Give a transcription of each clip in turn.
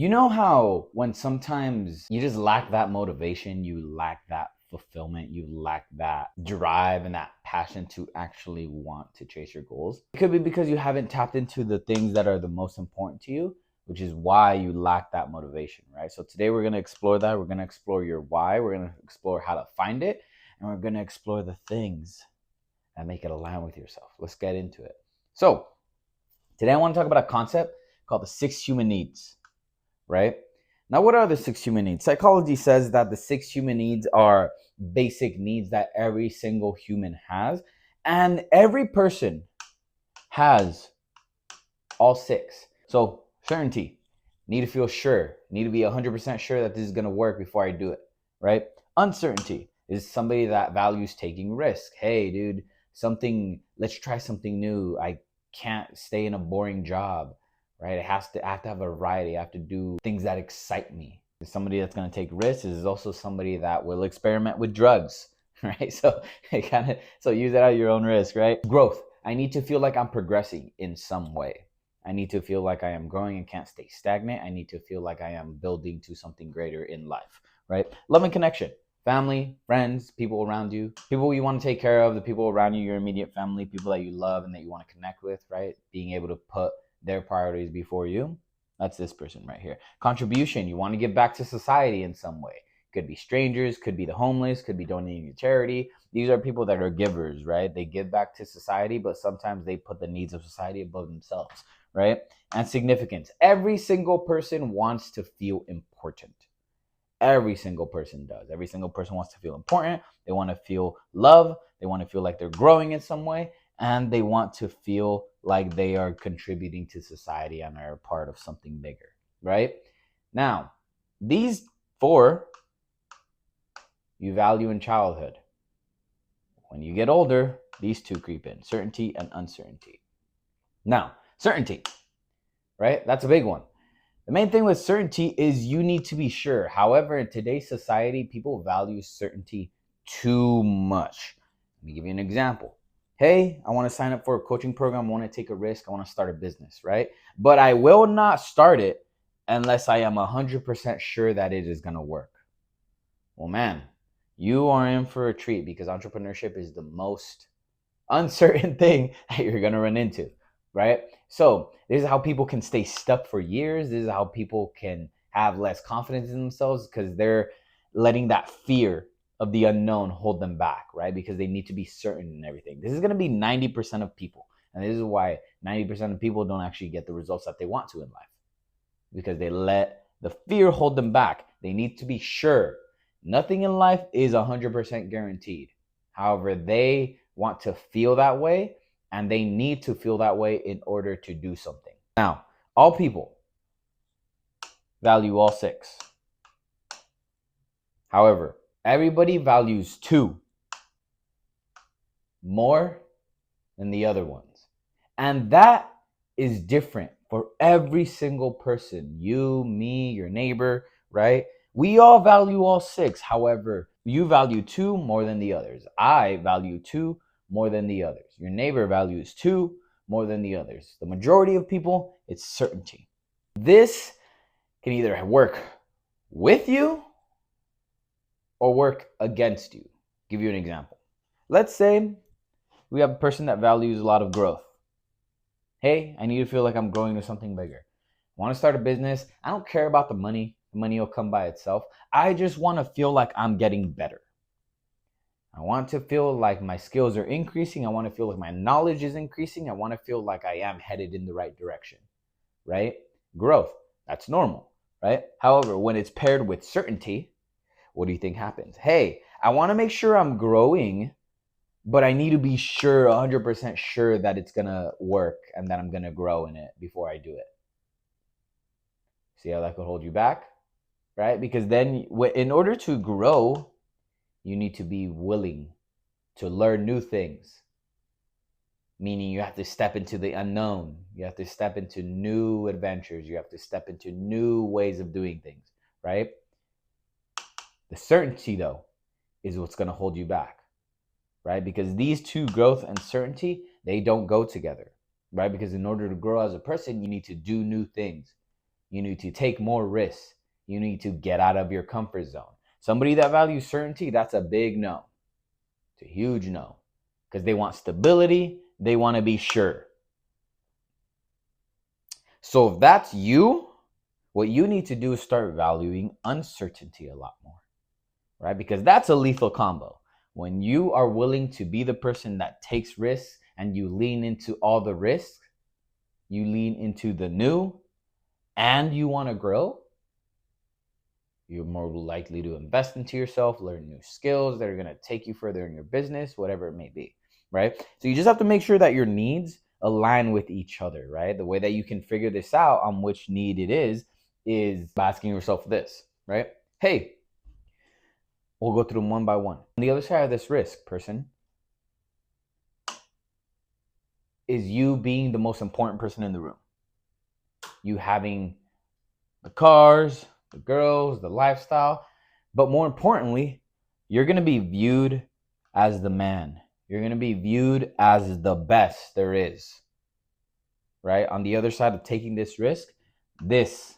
You know how when sometimes you just lack that motivation, you lack that fulfillment, you lack that drive and that passion to actually want to chase your goals? It could be because you haven't tapped into the things that are the most important to you, which is why you lack that motivation, right? So today we're going to explore that. We're going to explore your why, we're going to explore how to find it, and we're going to explore the things that make it align with yourself. Let's get into it. So, today I want to talk about a concept called the 6 human needs, right? Now, what are the 6 human needs? Psychology says that the 6 human needs are basic needs that every single human has, and every person has all six. So, certainty, need to feel sure, need to be 100% sure that this is going to work before I do it, right? Uncertainty is somebody that values taking risk. Hey, dude, let's try something new. I can't stay in a boring job, right? I have to have a variety. I have to do things that excite me. Somebody that's going to take risks is also somebody that will experiment with drugs, right? So so use it at your own risk, right? Growth. I need to feel like I'm progressing in some way. I need to feel like I am growing and can't stay stagnant. I need to feel like I am building to something greater in life, right? Love and connection. Family, friends, people around you, people you want to take care of, the people around you, your immediate family, people that you love and that you want to connect with, right? Being able to put their priorities before you. That's this person right here. Contribution. You want to give back to society in some way. Could be strangers, could be the homeless, could be donating to charity. These are people that are givers, right? They give back to society, but sometimes they put the needs of society above themselves, right? And significance. Every single person wants to feel important. Every single person does. Every single person wants to feel important. They want to feel love. They want to feel like they're growing in some way. And they want to feel like they are contributing to society and are part of something bigger, right? Now, these four you value in childhood. When you get older, these two creep in: certainty and uncertainty. Now, certainty, right? That's a big one. The main thing with certainty is you need to be sure. However, in today's society, people value certainty too much. Let me give you an example. Hey, I want to sign up for a coaching program. I want to take a risk. I want to start a business, right? But I will not start it unless I am 100% sure that it is going to work. Well, man, you are in for a treat because entrepreneurship is the most uncertain thing that you're going to run into, right? So this is how people can stay stuck for years. This is how people can have less confidence in themselves because they're letting that fear of the unknown hold them back, right? Because they need to be certain in everything. This is going to be 90% of people. And this is why 90% of people don't actually get the results that they want to in life, because they let the fear hold them back. They need to be sure. Nothing in life is 100% guaranteed. However, they want to feel that way, and they need to feel that way in order to do something. Now, all people value all six. However, everybody values two more than the other ones. And that is different for every single person. You, me, your neighbor, right? We all value all six. However, you value two more than the others. I value two more than the others. Your neighbor values two more than the others. The majority of people, it's certainty. This can either work with you or work against you. Give you an example. Let's say we have a person that values a lot of growth. Hey, I need to feel like I'm growing to something bigger. I want to start a business. I don't care about the money. The money will come by itself. I just want to feel like I'm getting better. I want to feel like my skills are increasing. I want to feel like my knowledge is increasing. I want to feel like I am headed in the right direction, right? Growth, that's normal, right? However, when it's paired with certainty, what do you think happens? Hey, I want to make sure I'm growing, but I need to be sure, 100% sure that it's going to work and that I'm going to grow in it before I do it. See how that could hold you back, right? Because then in order to grow, you need to be willing to learn new things, meaning you have to step into the unknown. You have to step into new adventures. You have to step into new ways of doing things, right? The certainty, though, is what's going to hold you back, right? Because these two, growth and certainty, they don't go together, right? Because in order to grow as a person, you need to do new things. You need to take more risks. You need to get out of your comfort zone. Somebody that values certainty, that's a big no. It's a huge no. Because they want stability. They want to be sure. So if that's you, what you need to do is start valuing uncertainty a lot more, right? Because that's a lethal combo. When you are willing to be the person that takes risks and you lean into all the risks, you lean into the new, and you want to grow, you're more likely to invest into yourself, learn new skills that are going to take you further in your business, whatever it may be, right? So you just have to make sure that your needs align with each other, right? The way that you can figure this out on which need it is asking yourself this, right? Hey, we'll go through them one by one. On the other side of this risk, person, is you being the most important person in the room. You having the cars, the girls, the lifestyle, but more importantly, you're going to be viewed as the man. You're going to be viewed as the best there is, right? On the other side of taking this risk, this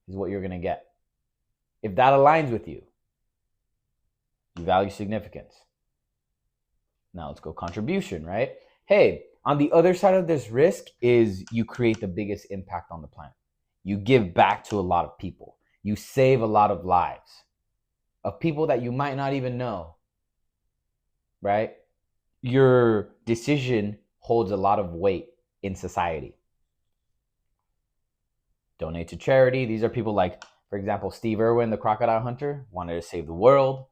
is what you're going to get. If that aligns with you, you value significance. Now let's go contribution, right? Hey, on the other side of this risk is you create the biggest impact on the planet. You give back to a lot of people. You save a lot of lives of people that you might not even know, right? Your decision holds a lot of weight in society. Donate to charity. These are people like, for example, Steve Irwin, the crocodile hunter, wanted to save the world,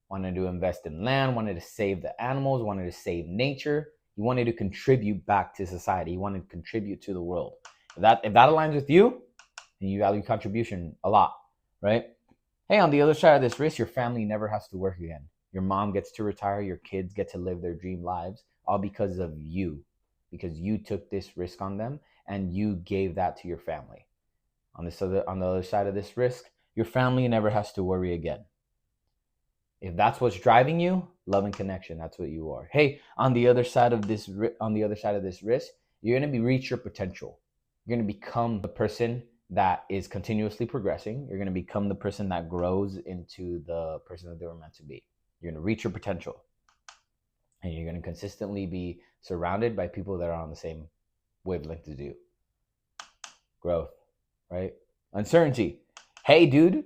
wanted to invest in land, wanted to save the animals, wanted to save nature. He wanted to contribute back to society. He wanted to contribute to the world. If that aligns with you, then you value contribution a lot, right? Hey, on the other side of this risk, your family never has to work again. Your mom gets to retire. Your kids get to live their dream lives, all because of you, because you took this risk on them and you gave that to your family. On the other side of this risk, your family never has to worry again. If that's what's driving you, love and connection, that's what you are. Hey, on the other side of this risk, you're going to reach your potential. You're going to become the person that is continuously progressing. You're going to become the person that grows into the person that they were meant to be. You're going to reach your potential. And you're going to consistently be surrounded by people that are on the same wavelength as you. Growth, right? Uncertainty. Hey, dude,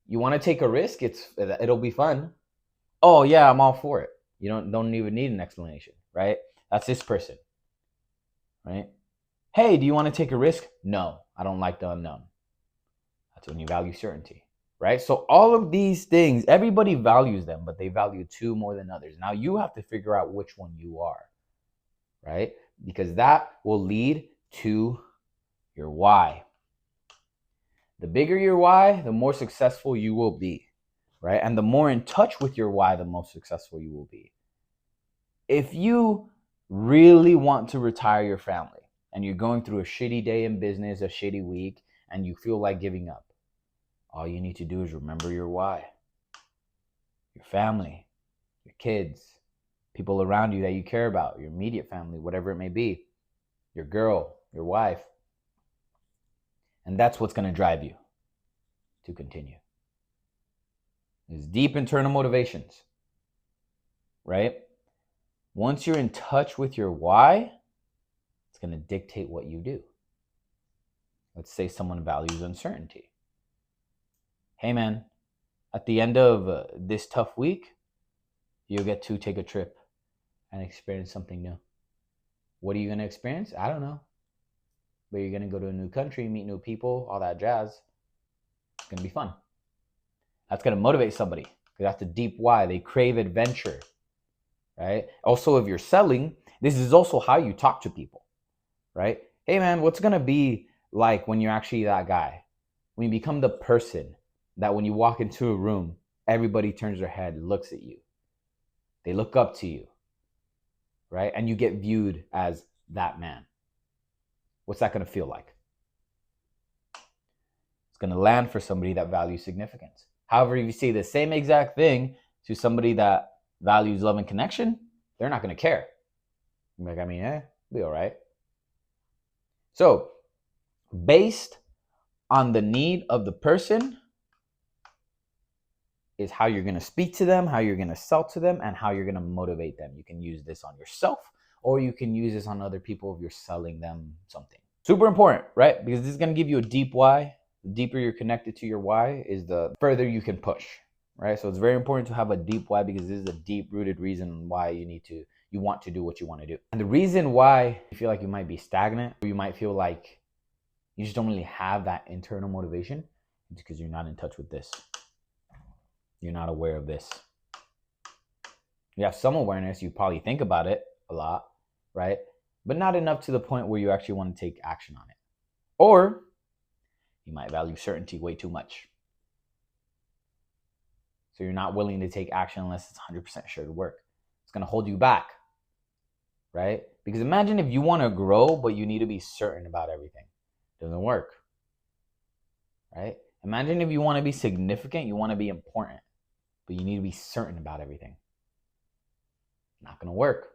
you want to take a risk? It'll be fun. Oh yeah, I'm all for it. You don't even need an explanation, right? That's this person, right? Hey, do you want to take a risk? No, I don't like the unknown. That's when you value certainty, right? So all of these things, everybody values them, but they value two more than others. Now you have to figure out which one you are, right? Because that will lead to your why. The bigger your why, the more successful you will be, right? And the more in touch with your why, the most successful you will be. If you really want to retire your family and you're going through a shitty day in business, a shitty week, and you feel like giving up, all you need to do is remember your why. Your family, your kids, people around you that you care about, your immediate family, whatever it may be, your girl, your wife. And that's what's going to drive you to continue. It's deep internal motivations, right? Once you're in touch with your why, it's going to dictate what you do. Let's say someone values uncertainty. Hey man, at the end of this tough week, you'll get to take a trip and experience something new. What are you going to experience? I don't know. But you're going to go to a new country, meet new people, all that jazz. It's going to be fun. That's going to motivate somebody because that's a deep why. They crave adventure, right? Also, if you're selling, this is also how you talk to people, right? Hey man, what's going to be like when you're actually that guy? When you become the person that when you walk into a room, everybody turns their head, looks at you. They look up to you, right? And you get viewed as that man. What's that going to feel like? It's going to land for somebody that values significance. However, if you say the same exact thing to somebody that values love and connection, they're not going to care. You're like, be all right. So, based on the need of the person is how you're going to speak to them, how you're going to sell to them, and how you're going to motivate them. You can use this on yourself, or you can use this on other people if you're selling them something. Super important, right? Because this is going to give you a deep why. The deeper you're connected to your why is the further you can push, right? So it's very important to have a deep why, because this is a deep rooted reason why you want to do what you want to do. And the reason why you feel like you might be stagnant, or you might feel like you just don't really have that internal motivation, is because you're not in touch with this. You're not aware of this. You have some awareness. You probably think about it a lot, right? But not enough to the point where you actually want to take action on it. Or you might value certainty way too much. So you're not willing to take action unless it's 100% sure to work. It's going to hold you back, right? Because imagine if you want to grow, but you need to be certain about everything. It doesn't work, right? Imagine if you want to be significant, you want to be important, but you need to be certain about everything. Not going to work,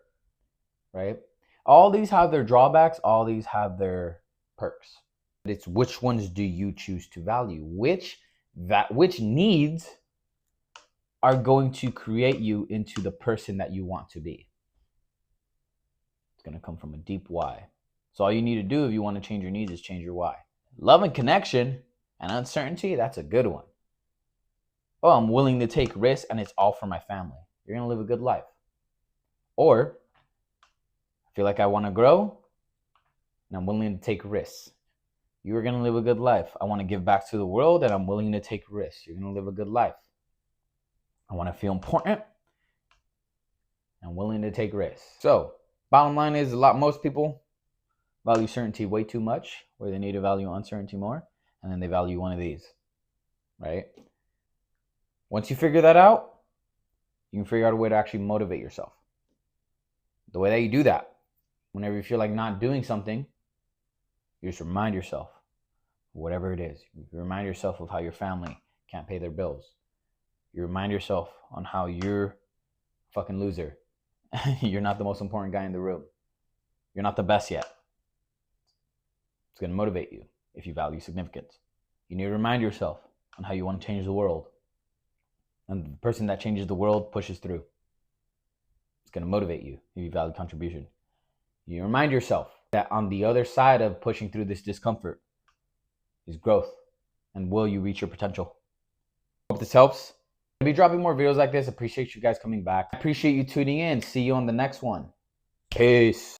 right? All these have their drawbacks. All these have their perks. It's which ones do you choose to value? Which needs are going to create you into the person that you want to be? It's going to come from a deep why. So all you need to do if you want to change your needs is change your why. Love and connection and uncertainty, that's a good one. Oh, I'm willing to take risks and it's all for my family. You're going to live a good life. Or I feel like I want to grow and I'm willing to take risks. You are going to live a good life. I want to give back to the world and I'm willing to take risks. You're going to live a good life. I want to feel important and I'm willing to take risks. So bottom line is most people value certainty way too much, where they need to value uncertainty more, and then they value one of these, right? Once you figure that out, you can figure out a way to actually motivate yourself. The way that you do that, whenever you feel like not doing something, you just remind yourself, whatever it is. You remind yourself of how your family can't pay their bills. You remind yourself on how you're a fucking loser. You're not the most important guy in the room. You're not the best yet. It's going to motivate you if you value significance. You need to remind yourself on how you want to change the world. And the person that changes the world pushes through. It's going to motivate you if you value contribution. You remind yourself that on the other side of pushing through this discomfort is growth. And will you reach your potential? Hope this helps. I'll be dropping more videos like this. Appreciate you guys coming back. Appreciate you tuning in. See you on the next one. Peace.